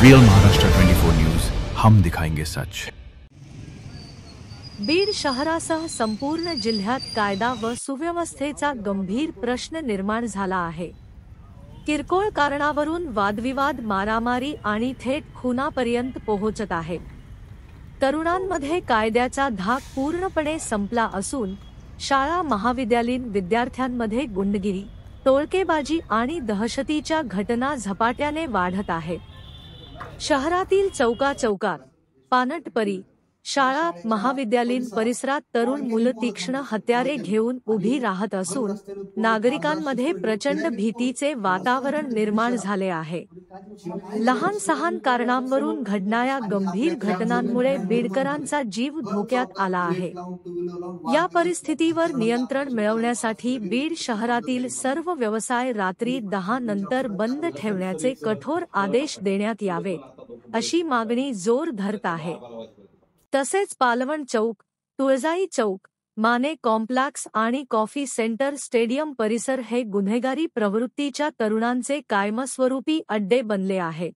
Real Maharashtra 24 news, हम दिखाएंगे सच। बीड शहरासह संपूर्ण जिल्ह्यात कायदा व सुव्यवस्थेचा गंभीर प्रश्न निर्माण झाला आहे। किरकोळ कारणावरून वादविवाद, मारामारी आणि थेट खुनापर्यंत पोहोचत आहे। तरुणांमध्ये कायद्याचा धाक पूर्णपणे संपला असून शाळा महाविद्यालयीन विद्यार्थ्यांमध्ये गुंडगिरी, टोळकेबाजी आणि दहशतीच्या घटना झपाट्याने वाढत आहेत। शहरातील चौकाचौकात, पानटपरी, शाळा महाविद्यालयीन परिसरात तरुण मुलं तीक्ष्ण हत्यारे घेऊन उभी राहत असून नागरिकांमध्ये प्रचंड भीतीचे वातावरण निर्माण झाले आहे। लहान सहान कारणांवरून घडणाऱ्या गंभीर घटनांमुळे बीडकरांचा जीव धोक्यात आला आहे। या परिस्थितीवर नियंत्रण मिळवण्यासाठी बीड शहरातील सर्व व्यवसाय रात्री 10 नंतर बंद ठेवण्याचे कठोर आदेश देण्यात यावेत, अशी मागणी जोर धरत आहे। तसेच पालवण चौक, तुळजाई चौक, माने कॉम्प्लेक्स आणि कॉफी सेंटर स्टेडियम परिसर हे गुन्हेगारी प्रवृत्तीच्या तरुणांचे कायमस्वरूपी अड्डे बनले आहेत।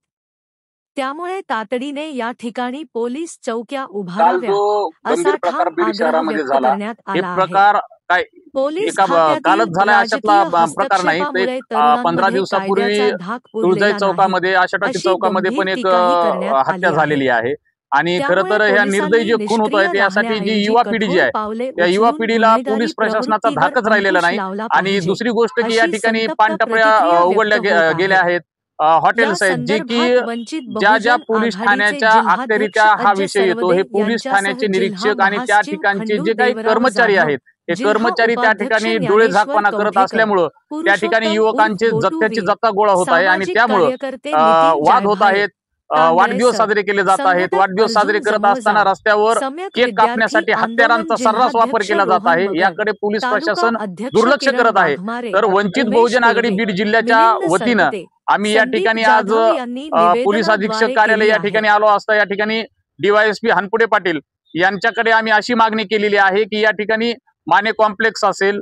त्यामुळे तातडीने या ठिकाणी पोलीस चौक्या उभाराव्यात असा ठाम आग्रह व्यक्त करण्यात आला आहे। पोलीस कालच झाला अशातला प्रकार नाही। 15 दिवसापूर्वी तुळजाई चौकामध्ये, आषाढी चौकामध्ये पण एक हत्या झालेली आहे। आणि खरं तर ह्या निर्दयी जे खून होत आहेत यासाठी जी युवा पिढी जी आहे त्या युवा पिढीला पोलीस प्रशासनाचा धाकच राहिलेला नाही। आणि दुसरी गोष्ट की या ठिकाणी पानटपऱ्या उघडल्या गेल्या आहेत, हॉटेल्स आहेत, जे की ज्या पोलीस ठाण्याच्या अखत्यारीत हा विषय येतो। हे पोलीस ठाण्याचे निरीक्षक आणि त्या ठिकाणचे जे काही कर्मचारी आहेत हे कर्मचारी त्या ठिकाणी डोळे झाकपणा करत असल्यामुळे त्या ठिकाणी युवकांचे जत्त्याची जत्ता गोळा होत आहे आणि त्यामुळे वाद होत आहेत, वाढदिवस साजरे केले जात आहेत। वाढदिवस साजरे करत असताना रस्त्यावर केक कापण्यासाठी हत्यारांचा सर्रास वापर केला जात आहे। याकडे पोलीस प्रशासन दुर्लक्ष करत आहे। तर वंचित बहुजन आघाडी बीड जिल्ह्याच्या वतीनं आम्ही या ठिकाणी आज पोलीस अधीक्षक कार्यालय या ठिकाणी आलो असता या ठिकाणी DYSP हनपुडे पाटील यांच्याकडे आम्ही अशी मागणी केलेली आहे की या ठिकाणी माने कॉम्प्लेक्स असेल,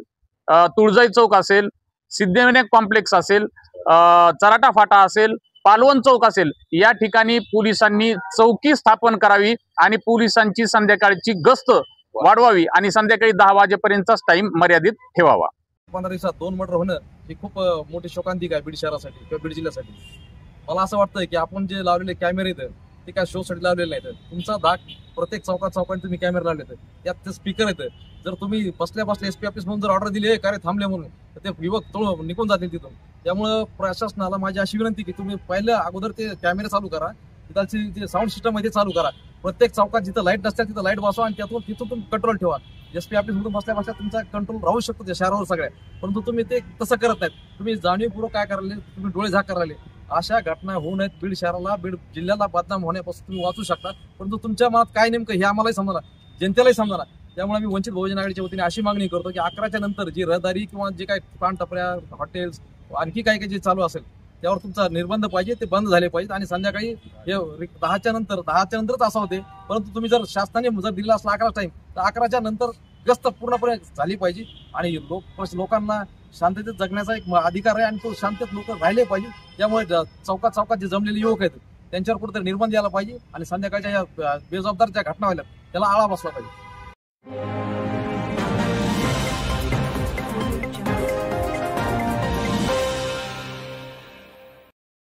तुळजाई चौक असेल, सिद्धिविनायक कॉम्प्लेक्स असेल, चराटा फाटा असेल, पालवण चौक असेल, या ठिकाणी पोलिसांनी चौकी स्थापन करावी आणि पोलिसांची संध्याकाळची गस्त वाढवावी आणि संध्याकाळी 10 वाजेपर्यंतचाच टाइम मर्यादित ठेवावा। 15 दिवसात 2 मर्डर होणं ही खूप मोठी शोकांतिक आहे बीड शहरासाठी किंवा बीड जिल्ह्यासाठी। मला असं वाटतंय की आपण जे लावलेले कॅमेरे आहेत ते काय शो साठी लावलेले नाहीत। तुमचा धाक प्रत्येक चौकात तुम्ही कॅमेरे लावले आहेत, त्यात ते स्पीकर आहेत। जर तुम्ही बसल्या SP ऑफिस म्हणून जर ऑर्डर दिली काय थांबले म्हणून तर ते युवक तोळ निघून जातील तिथून। त्यामुळे प्रशासनाला माझी अशी विनंती की तुम्ही पहिल्या अगोदर ते कॅमेरे चालू करा, तिथलची जे साऊंड सिस्टम आहे ते चालू करा। प्रत्येक चौकात जिथं लाईट नसतात तिथं लाईट बसवा आणि तिथून तुम्ही कंट्रोल ठेवा। SP ऑफिस मधून बसल्या तुमचा कंट्रोल राहू शकतो त्या शहरावर सगळ्या, परंतु तुम्ही ते तसं करत नाहीत। तुम्ही जाणीवपूर्वक काय करायला, तुम्ही डोळे झाक करायला। अशा घटना होऊ नयेत। बीड शहराला, बीड जिल्ह्याला बदनाम होण्यापासून तुम्ही वाचू शकता, परंतु तुमच्या मनात काय नेमकं हे आम्हालाही समजणार, जनतेलाही समजणार। त्यामुळे आम्ही वंचित बहुजन आघाडीच्या वतीने अशी मागणी करतो की 11च्या नंतर जी रहदारी किंवा जे काही पानटपऱ्या, हॉटेल्स, आणखी काही जे चालू असेल त्यावर तुमचा निर्बंध पाहिजे, ते बंद झाले पाहिजेत। आणि संध्याकाळी 10च्या नंतरच असं होते, परंतु तुम्ही जर शासनाने जर दिला असला 11 टाइम तर 11च्या नंतर गस्त पूर्णपणे झाली पाहिजे। आणि लोकांना शांततेत जगण्याचा एक अधिकार आहे आणि तो शांततेत लोक राहिले पाहिजे। त्यामुळे चौकात जे जमलेले युवक आहेत त्यांच्यावर कुठेतरी निर्बंध यायला पाहिजे आणि संध्याकाळच्या या बेजबाबदार ज्या घटना व्हायला त्याला आळा बसला पाहिजे।